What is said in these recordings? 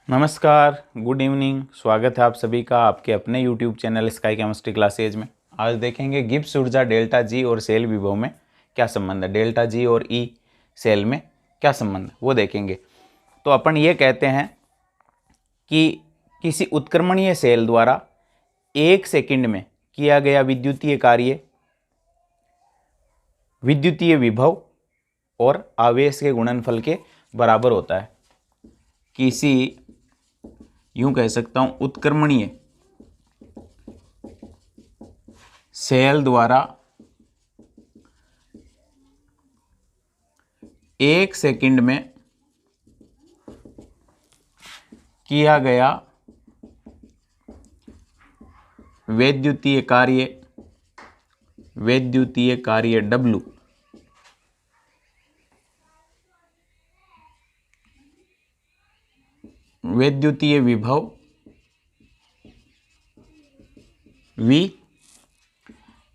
नमस्कार, good evening. स्वागत है आप सभी का आपके अपने YouTube channel sky chemistry classes में। आज देखेंगे गिब्स ऊर्जा डेल्टा जी और सेल विभव में क्या संबंध है, डेल्टा जी और ई सेल में क्या संबंध है वो देखेंगे। तो अपन ये कहते हैं कि किसी उत्क्रमणीय सेल द्वारा 1 सेकंड में किया गया विद्युतीय कार्य विद्युतीय विभव और आवेश के गुणनफल के बराबर होता है। किसी यूं कह सकता हूं उत्क्रमणीय सेल द्वारा 1 सेकंड में किया गया वैद्युतीय कार्य W वैद्युतीय विभव V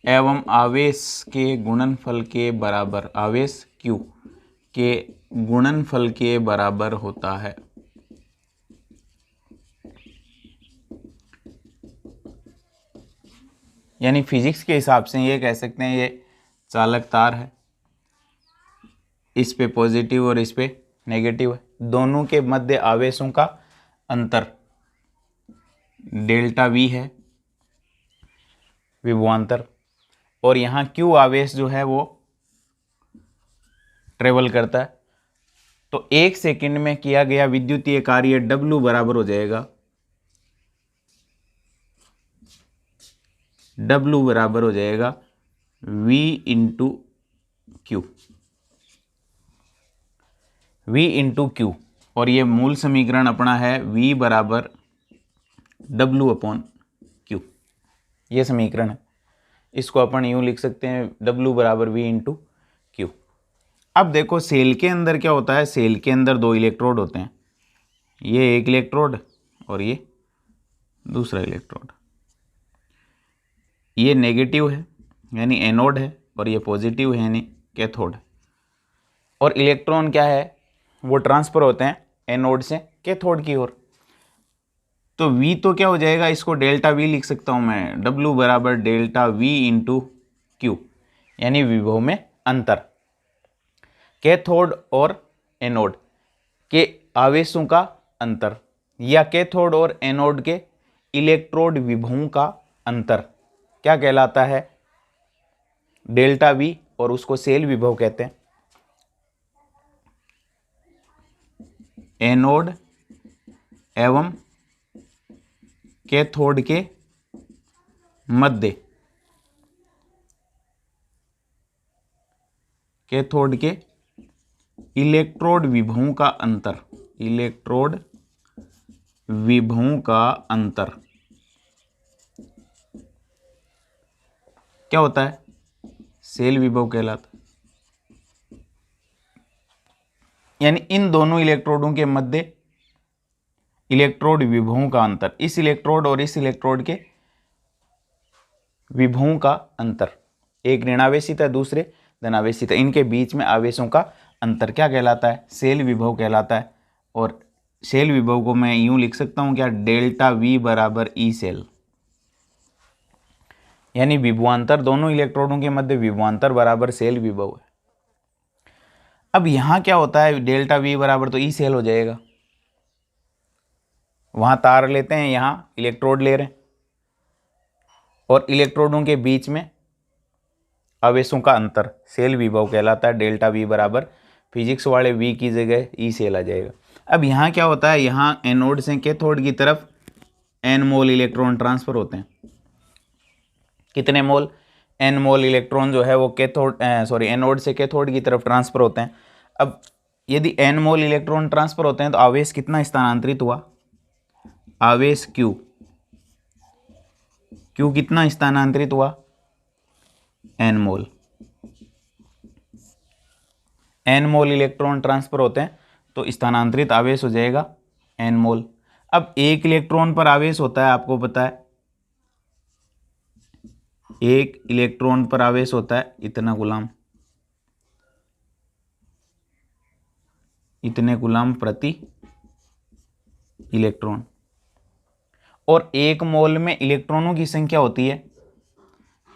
एवं आवेश के गुणनफल के बराबर, आवेश Q के गुणनफल के बराबर होता है। यानी फिजिक्स के हिसाब से ये कह सकते हैं, ये चालक तार है, इस पे पॉजिटिव और इस पे नेगेटिव है, दोनों के मध्य आवेशों का अंतर डेल्टा V है विभवांतर, और यहाँ Q आवेश जो है वो ट्रेवल करता है। तो 1 सेकंड में किया गया विद्युतीय कार्य W बराबर हो जाएगा, W बराबर हो जाएगा V into Q, V into Q। और ये मूल समीकरण अपना है V बराबर W अपॉन Q, ये समीकरण है। इसको अपन यूं लिख सकते हैं W बराबर V इंटू Q। अब देखो सेल के अंदर क्या होता है, सेल के अंदर 2 इलेक्ट्रोड होते हैं, ये एक इलेक्ट्रोड और ये दूसरा इलेक्ट्रोड। ये नेगेटिव है यानी एनोड है और ये पॉजिटिव है यानी कैथोड है। और इलेक्ट्रॉन क्या है, वो ट्रांसफर होते हैं एनोड से कैथोड की ओर। तो V तो क्या हो जाएगा, इसको डेल्टा V लिख सकता हूं मैं, W बराबर डेल्टा V इंटू Q, यानी विभव में अंतर, कैथोड और एनोड के आवेशों का अंतर, या कैथोड और एनोड के इलेक्ट्रोड विभवों का अंतर क्या कहलाता है, डेल्टा V, और उसको सेल विभव कहते हैं। एनोड एवं कैथोड के मध्य कैथोड के इलेक्ट्रोड विभवों का अंतर, इलेक्ट्रोड विभवों का अंतर क्या होता है, सेल विभव कहलाता है। यानी इन दोनों इलेक्ट्रोडों के मध्य इलेक्ट्रोड विभवों का अंतर, इस इलेक्ट्रोड और इस इलेक्ट्रोड के विभवों का अंतर, एक ऋणावेशित है दूसरे धनावेशित है, इनके बीच में आवेशों का अंतर क्या कहलाता है, सेल विभव कहलाता है। और सेल विभव को मैं यूं लिख सकता हूं क्या, डेल्टा V बराबर ई सेल, यानी विभवांतर, दोनों इलेक्ट्रोडों के मध्य विभवांतर बराबर सेल विभव है। अब यहां क्या होता है, डेल्टा V बराबर तो ई सेल हो जाएगा, वहां तार लेते हैं, यहां इलेक्ट्रोड ले रहे हैं, और इलेक्ट्रोडों के बीच में आवेशों का अंतर सेल विभव कहलाता है। डेल्टा V बराबर फिजिक्स वाले V की जगह ई सेल आ जाएगा। अब यहाँ क्या होता है, यहाँ एनोड से कैथोड की तरफ n मोल इलेक्ट्रॉन ट्रांसफर होते हैं। कितने मोल, n मोल इलेक्ट्रॉन जो है वो एनोड से कैथोड की तरफ ट्रांसफर होते हैं। अब यदि n मोल इलेक्ट्रॉन ट्रांसफर होते हैं तो आवेश कितना स्थानांतरित हुआ, आवेश Q कितना स्थानांतरित हुआ, n मोल, n मोल इलेक्ट्रॉन ट्रांसफर होते हैं तो स्थानांतरित आवेश हो जाएगा n मोल। अब एक इलेक्ट्रॉन पर आवेश होता है, आपको पता है एक इलेक्ट्रॉन पर आवेश होता है इतना गुलाम, इतने गुलाम प्रति इलेक्ट्रॉन, और 1 मोल में इलेक्ट्रॉनों की संख्या होती है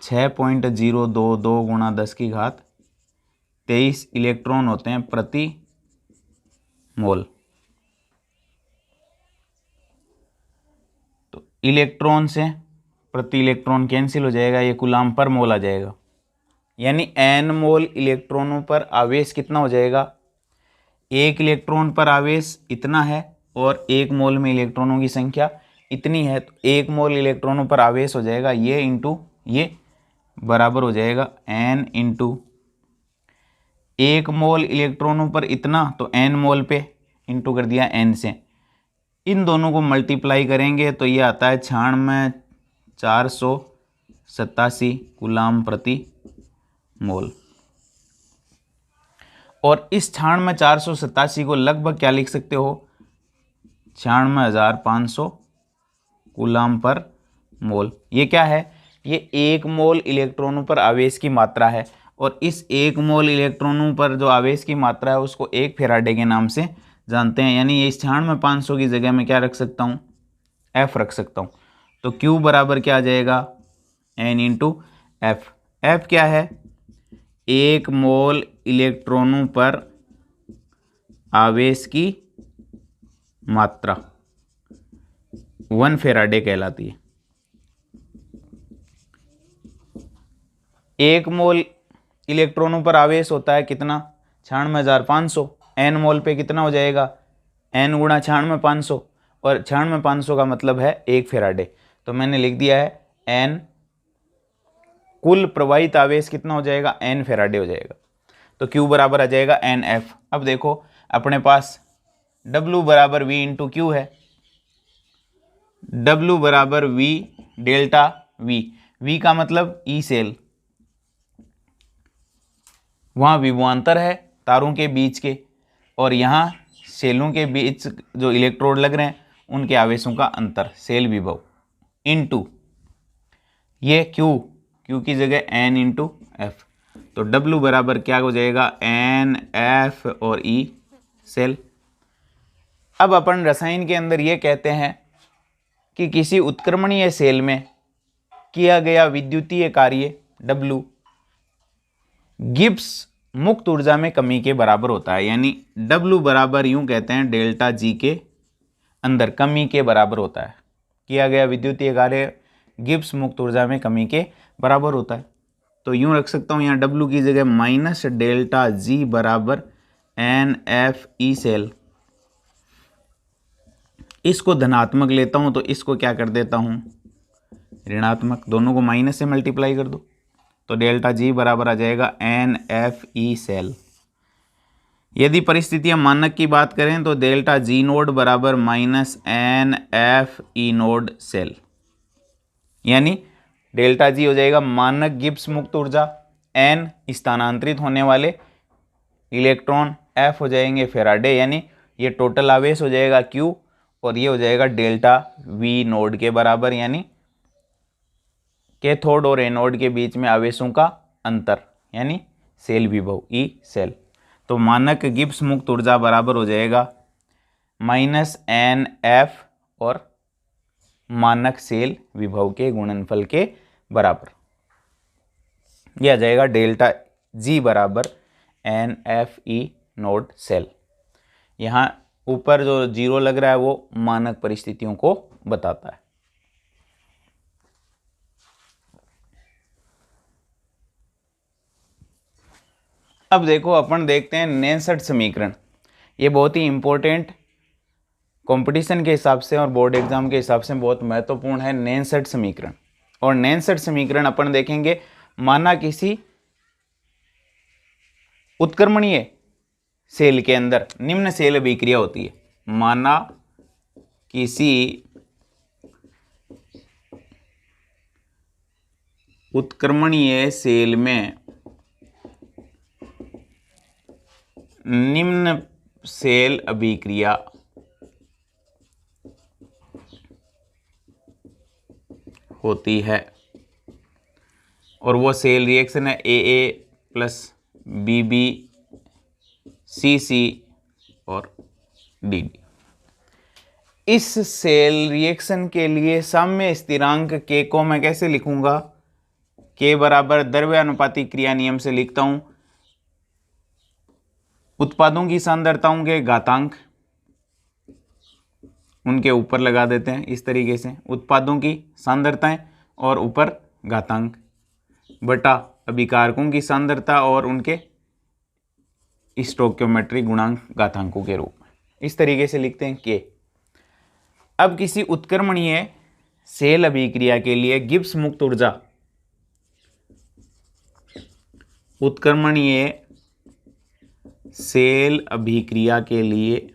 6.022 गुणा 10⁻23 इलेक्ट्रॉन होते हैं प्रति मोल। तो इलेक्ट्रॉन से प्रति इलेक्ट्रॉन कैंसिल हो जाएगा, ये कूलाम पर मोल आ जाएगा, यानी n मोल इलेक्ट्रॉनों पर आवेश कितना हो जाएगा, 1 इलेक्ट्रॉन पर आवेश इतना है और 1 मोल में इलेक्ट्रॉनों की संख्या इतनी है, तो 1 मोल इलेक्ट्रॉनों पर आवेश हो जाएगा ये इंटू ये, बराबर हो जाएगा n इंटू 1 मोल इलेक्ट्रॉनों पर इतना, तो n मोल पे इंटू कर दिया n से, इन दोनों को मल्टीप्लाई करेंगे तो ये आता है 96,487 कूलाम प्रति मोल। और इस 96,487 को लगभग क्या लिख सकते हो, 96,500 कूलाम पर मोल। ये क्या है, ये 1 मोल इलेक्ट्रॉनों पर आवेश की मात्रा है, और इस 1 मोल इलेक्ट्रॉनों पर जो आवेश की मात्रा है उसको 1 फेराडे के नाम से जानते हैं, यानी ये 96,500 की जगह में क्या रख सकता हूँ, F रख सकता हूँ। तो Q बराबर क्या आ जाएगा, N इंटू F। F क्या है, 1 मोल इलेक्ट्रॉनों पर आवेश की मात्रा 1 फेराडे कहलाती है। 1 मोल इलेक्ट्रॉनों पर आवेश होता है कितना, 96,500, n मोल पे कितना हो जाएगा, n गुणा 96,500, और 96,500 का मतलब है 1 फेराडे। तो मैंने लिख दिया है n, कुल प्रवाहित आवेश कितना हो जाएगा, n फेराडे हो जाएगा। तो Q बराबर आ जाएगा NF। अब देखो अपने पास W बराबर V इंटू क्यू है, W बराबर V डेल्टा V, V का मतलब E सेल, वहाँ विभवांतर है तारों के बीच के, और यहाँ सेलों के बीच जो इलेक्ट्रोड लग रहे हैं उनके आवेशों का अंतर, सेल विभव, इनटू ये Q की जगह N इंटू F। तो W बराबर क्या हो जाएगा, N F और E सेल। अब अपन रसायन के अंदर ये कहते हैं कि किसी उत्क्रमणीय सेल में किया गया विद्युतीय कार्य W गिब्स मुक्त ऊर्जा में कमी के बराबर होता है, यानी W बराबर यूं कहते हैं डेल्टा G के अंदर कमी के बराबर होता है। किया गया विद्युतीय कार्य गिब्स मुक्त ऊर्जा में कमी के बराबर होता है। तो यूं रख सकता हूं यहाँ W की जगह माइनस डेल्टा G बराबर NFE सेल। इसको धनात्मक लेता हूं तो इसको क्या कर देता हूं, ऋणात्मक, दोनों को माइनस से मल्टीप्लाई कर दो, तो डेल्टा G बराबर आ जाएगा NFE सेल। यदि परिस्थितियां मानक की बात करें तो डेल्टा G नोड बराबर माइनस NFE नोड सेल, यानी डेल्टा G हो जाएगा मानक गिब्स मुक्त ऊर्जा, N स्थानांतरित होने वाले इलेक्ट्रॉन, F हो जाएंगे फेराडे, यानी ये टोटल आवेश हो जाएगा Q, और ये हो जाएगा डेल्टा V नोड के बराबर, यानी कैथोड और एनोड के बीच में आवेशों का अंतर, यानी सेल विभव E सेल। तो मानक गिब्स मुक्त ऊर्जा बराबर हो जाएगा माइनस NF और मानक सेल विभव के गुणनफल के बराबर, यह आ जाएगा डेल्टा G बराबर NFE नोड सेल। यहाँ ऊपर जो 0 लग रहा है वो मानक परिस्थितियों को बताता है। अब देखो अपन देखते हैं नेनसेट समीकरण। ये बहुत ही इंपॉर्टेंट कंपटीशन के हिसाब से और बोर्ड एग्जाम के हिसाब से बहुत महत्वपूर्ण है नेनसेट समीकरण। और नेनसेट समीकरण अपन देखेंगे, माना किसी उत्क्रमणीय सेल के अंदर निम्न सेल अभिक्रिया होती है, माना किसी उत्क्रमणीय सेल में निम्न सेल अभिक्रिया होती है, और वो सेल रिएक्शन है AA प्लस BB CC और DD। इस सेल रिएक्शन के लिए साम्य स्थिरांक के को मैं कैसे लिखूंगा, के बराबर द्रव्यानुपाती क्रिया नियम से लिखता हूं उत्पादों की सांद्रताओं के घातांक, उनके ऊपर लगा देते हैं इस तरीके से, उत्पादों की सांद्रताएं और ऊपर घातांक बटा अभिकारकों की सांद्रता और उनके स्टोइकियोमेट्रिक गुणांक घातांकों के रूप में, इस तरीके से लिखते हैं के। अब किसी उत्क्रमणीय सेल अभिक्रिया के लिए गिब्स मुक्त ऊर्जा, उत्क्रमणीय सेल अभिक्रिया के लिए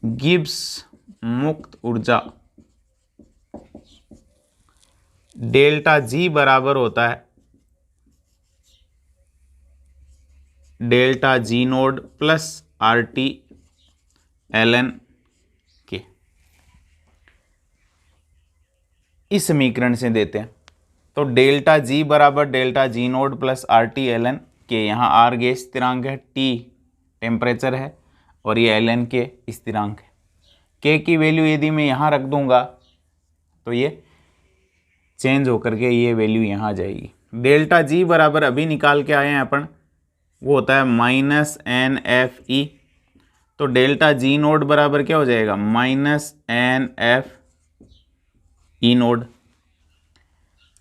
गिब्स मुक्त ऊर्जा डेल्टा जी बराबर होता है delta G naught plus R T L N K. इस समीकरण से देते हैं तो डेल्टा जी बराबर delta G naught plus R T L N K, यहाँ आर गैस स्थिरांक है, टी टेम्परेचर है और ये एल एन के स्थिरांक है। के की वैल्यू यदि मैं यहाँ रख दूंगा तो ये चेंज होकर के ये वैल्यू यहाँ आ जाएगी। डेल्टा जी बराबर अभी निकाल के आए हैं अपन, वो होता है माइनस एन एफ ई, तो डेल्टा जी नोड बराबर क्या हो जाएगा, minus N F E naught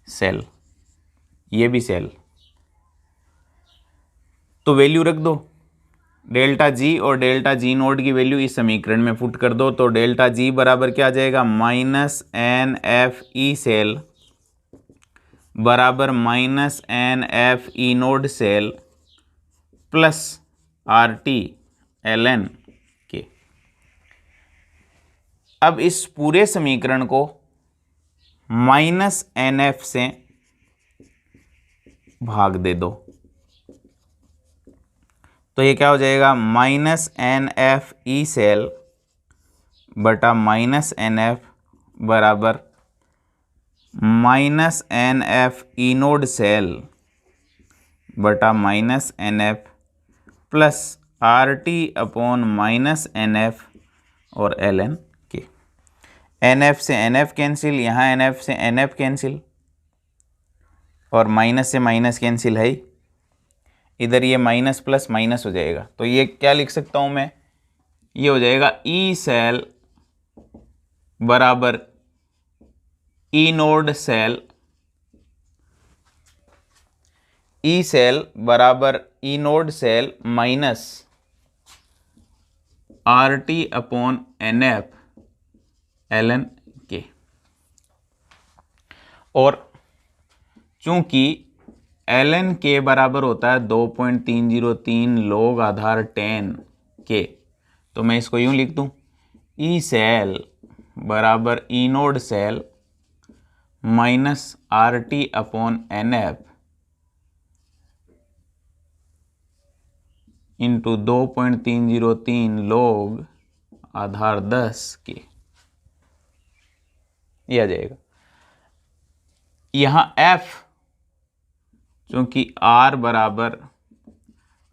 cell, ये भी सेल, तो वैल्यू रख दो डेल्टा जी और डेल्टा जी नोड की वैल्यू इस समीकरण में पुट कर दो, तो डेल्टा जी बराबर क्या आ जाएगा, minus N F E cell बराबर minus N F E naught cell plus R T L N K. अब इस पूरे समीकरण को माइनस एन एफ से भाग दे दो, तो ये क्या हो जाएगा, minus N F E cell बटा माइनस एन एफ बराबर minus N F E naught cell बटा minus N F plus R T upon minus N F और l N K. N F से एन एफ कैंसिल, यहाँ n F से n F cancel और minus से minus cancel है ही, इधर ये माइनस प्लस माइनस हो जाएगा, तो ये क्या लिख सकता हूँ मैं, ये हो जाएगा ई सेल बराबर E naught cell, E cell बराबर E naught cell minus R T upon N F l N K. और चूंकि एल एन के बराबर होता है 2.303 log आधार 10 के, तो मैं इसको यूं लिख दूं, ई सेल बराबर E naught cell minus R T upon N F into 2.303 log आधार 10 के, यह आ जाएगा। यहाँ F चूंकि R बराबर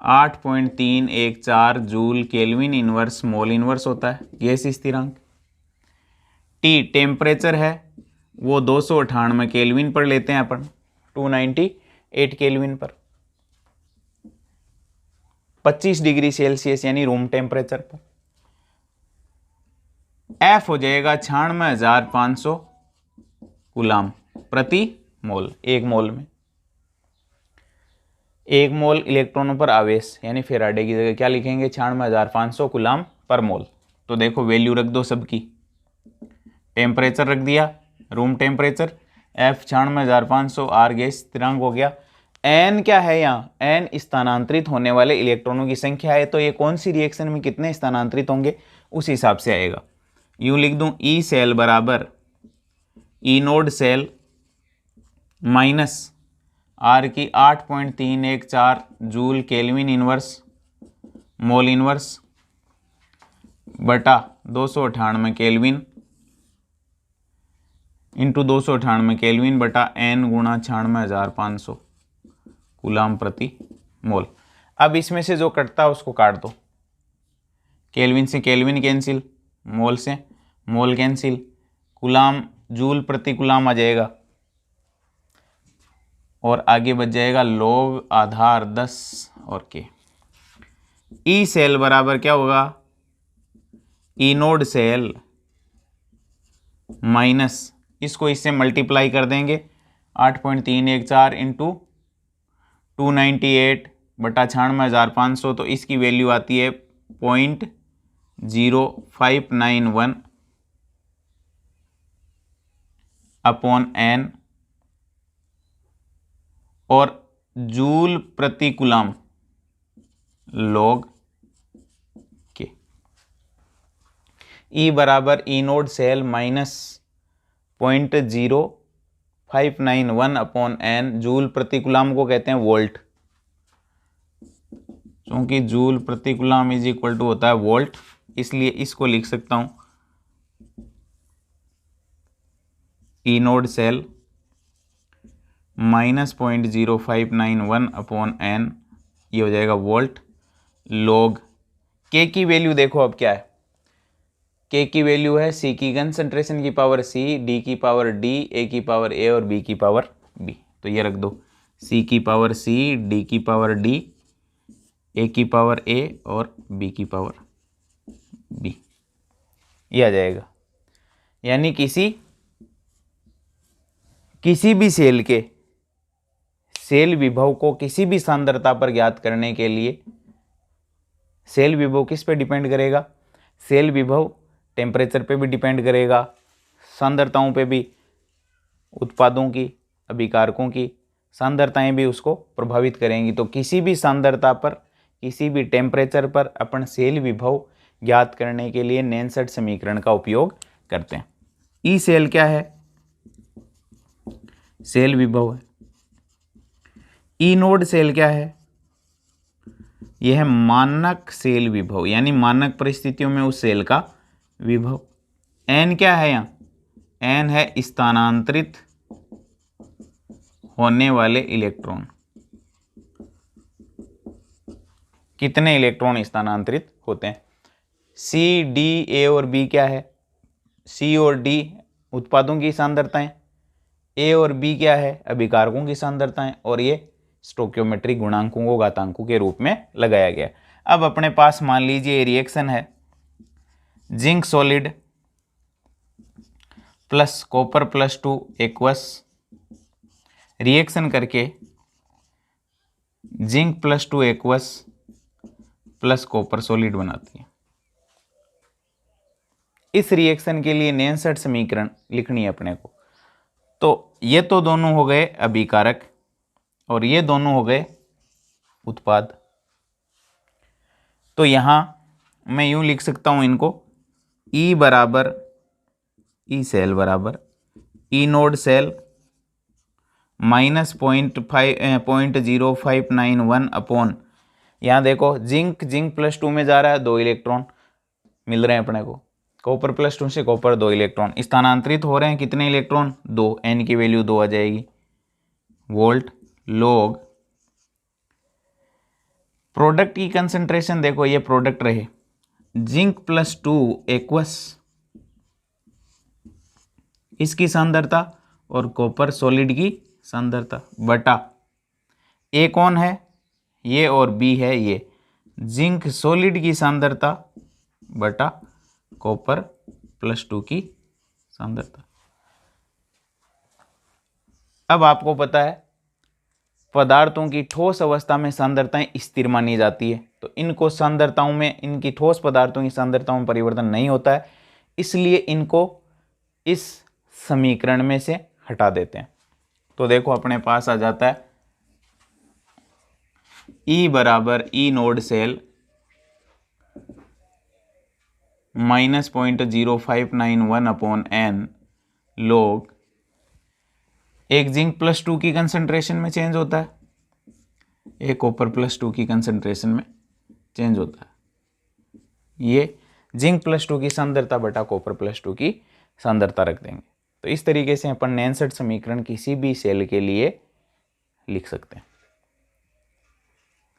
8.314 joule kelvin inverse mole inverse होता है गैस स्थिरांक, T टेम्परेचर है वो 298 केल्विन पर लेते हैं अपन, 298 केल्विन पर 25 डिग्री सेल्सियस यानी रूम टेम्परेचर पर। F हो जाएगा 96,500 कूलाम प्रति मोल, एक मोल में, एक मोल इलेक्ट्रॉनों पर आवेश यानी फेराडे की जगह क्या लिखेंगे, 96,500 कूलाम पर मोल। तो देखो वैल्यू रख दो सबकी, टेम्परेचर रख दिया room temperature, F 96,500, R gas स्थिरांक हो गया, N क्या है यहाँ, N स्थानांतरित होने वाले इलेक्ट्रॉनों की संख्या है, तो ये कौन सी रिएक्शन में कितने स्थानांतरित होंगे उस हिसाब से आएगा। यूँ लिख दूँ ई सेल बराबर E naught cell minus R की 8.314 joule kelvin inverse mole inverse बटा 298 केल्विन इंटू 298 केल्विन बटा n गुणा 96,500 कूलाम प्रति मोल। अब इसमें से जो कटता है उसको काट दो, केल्विन से केल्विन कैंसिल, मोल से मोल कैंसिल, कूलाम जूल प्रति कूलाम आ जाएगा और आगे बच जाएगा लॉग आधार 10 और के। ई सेल बराबर क्या होगा, ई नोड सेल माइनस, इसको इससे मल्टीप्लाई कर देंगे 8.314 इंटू 298/96,500, तो इसकी वैल्यू आती है 0.0591 अपॉन एन और जूल प्रति कूलाम लॉग के। ई बराबर E naught cell minus 0.0591 upon N, joule प्रति कूलाम को कहते हैं वोल्ट, क्योंकि जूल प्रति कूलाम इज इक्वल टू होता है वोल्ट, इसलिए इसको लिख सकता हूं E naught cell minus 0.0591 upon N, ये हो जाएगा वोल्ट लॉग के की वैल्यू देखो अब क्या है, के की वैल्यू है सी की कंसंट्रेशन की पावर सी, डी की पावर डी, ए की पावर ए और बी की पावर बी, तो ये रख दो सी की पावर सी, डी की पावर डी, ए की पावर ए और बी की पावर बी, ये आ जाएगा। यानी किसी भी सेल के सेल विभव को किसी भी सांद्रता पर ज्ञात करने के लिए सेल विभव किस पे डिपेंड करेगा, सेल विभव टेम्परेचर पे भी डिपेंड करेगा, सांद्रताओं पे भी, उत्पादों की, अभिकारकों की सांद्रताएं भी उसको प्रभावित करेंगी। तो किसी भी सांद्रता पर, किसी भी टेम्परेचर पर अपन सेल विभव ज्ञात करने के लिए नेनसेट समीकरण का उपयोग करते हैं। ई सेल क्या है, सेल विभव है। ई नोड सेल क्या है, यह है मानक सेल विभव, यानी मानक परिस्थितियों में उस सेल का विभव। एन क्या है, यहाँ एन है स्थानांतरित होने वाले इलेक्ट्रॉन, कितने इलेक्ट्रॉन स्थानांतरित होते हैं। सी, डी, ए और बी क्या है, सी और डी उत्पादों की सांद्रताएं, ए और बी क्या है, अभिकारकों की सांद्रताएं, और ये स्टोकियोमेट्रिक गुणांकों को घातांकों के रूप में लगाया गया। अब अपने पास मान लीजिए रिएक्शन है zinc solid plus copper plus 2 aqueous, reaction करके zinc plus 2 aqueous plus copper solid बनाती है। इस रिएक्शन के लिए नेनसेट समीकरण लिखनी है अपने को। तो ये तो दोनों हो गए अभिकारक और ये दोनों हो गए उत्पाद। तो यहां मैं यूं लिख सकता हूं इनको, ई बराबर ई सेल बराबर E naught cell minus 0.0591 upon, यहाँ देखो जिंक प्लस 2 में जा रहा है, 2 इलेक्ट्रॉन मिल रहे हैं अपने को, कॉपर प्लस 2 से कॉपर 2 इलेक्ट्रॉन स्थानांतरित हो रहे हैं, कितने इलेक्ट्रॉन, 2, एन की वैल्यू 2 आ जाएगी, वोल्ट लॉग प्रोडक्ट की कंसंट्रेशन देखो, ये प्रोडक्ट रहे जिंक प्लस 2 एक्वस, इसकी सांद्रता और कॉपर सॉलिड की सांद्रता बटा ए कौन है, ये और बी है ये, जिंक सॉलिड की सांद्रता बटा कॉपर प्लस 2 की सांद्रता। अब आपको पता है पदार्थों की ठोस अवस्था में सांद्रताएं स्थिर मानी जाती है, तो इनको सांद्रताओं में, इनकी ठोस पदार्थों की सांद्रताओं में परिवर्तन नहीं होता है, इसलिए इनको इस समीकरण में से हटा देते हैं। तो देखो अपने पास आ जाता है E बराबर E naught cell minus 0.0591 upon N log, एक जिंक प्लस 2 की कंसंट्रेशन में चेंज होता है, एक कॉपर प्लस 2 की कंसंट्रेशन में चेंज होता है, ये जिंक प्लस 2 की सांद्रता बटा कॉपर प्लस 2 की सांद्रता रख देंगे। तो इस तरीके से अपन नेनसेट समीकरण किसी भी सेल के लिए लिख सकते हैं,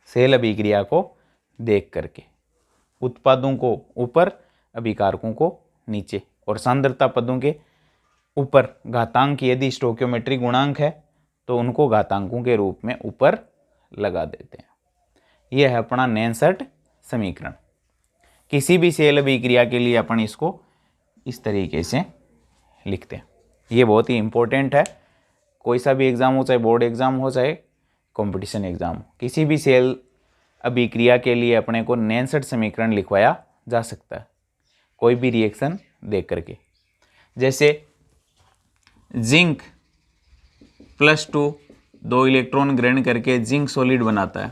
सेल अभिक्रिया को देख करके। उत्पादों को ऊपर, अभिकारकों को नीचे, और सांद्रता पदों के ऊपर घातांक यदि स्टोइकियोमेट्रिक गुणांक है तो उनको घातांकों के रूप में ऊपर लगा देते हैं। यह है अपना नेनसेट समीकरण। किसी भी सेल अभिक्रिया के लिए अपन इसको इस तरीके से लिखते हैं। ये बहुत ही इंपॉर्टेंट है, कोई सा भी एग्ज़ाम हो, चाहे बोर्ड एग्ज़ाम हो चाहे कंपटीशन एग्ज़ाम हो, किसी भी सेल अभिक्रिया के लिए अपने को नेनसेट समीकरण लिखवाया जा सकता है कोई भी रिएक्शन देख करके। जैसे जिंक +2 2 इलेक्ट्रॉन ग्रहण करके जिंक सॉलिड बनाता है।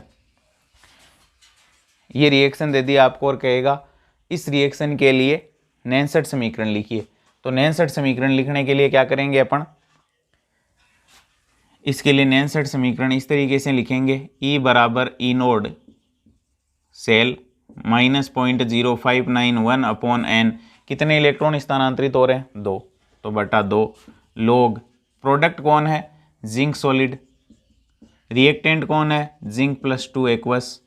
ये रिएक्शन दे दिया आपको और कहेगा इस रिएक्शन के लिए नेनसेट समीकरण लिखिए। तो नेनसेट समीकरण लिखने के लिए क्या करेंगे अपन, इसके लिए नेनसेट समीकरण इस तरीके से लिखेंगे, E बराबर ई नोड सेल -0.0591/n, कितने इलेक्ट्रॉन स्थानांतरित हो रहे हैं 2, तो बटा 2 लोग प्रोडक्ट कौन है जिंक सॉलिड, रिएक्टेंट कौन है जिंक +2 एक्वस।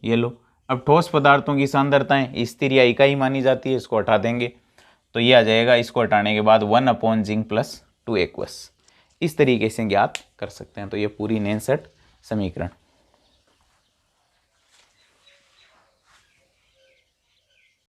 ये लो, अब ठोस पदार्थों की सांद्रताएं स्थिर या इकाई मानी जाती है, इसको हटा देंगे तो ये आ जाएगा, इसको हटाने के बाद 1/जिंक +2 एक्वस। इस तरीके से ज्ञात कर सकते हैं। तो ये पूरी नेनसेट समीकरण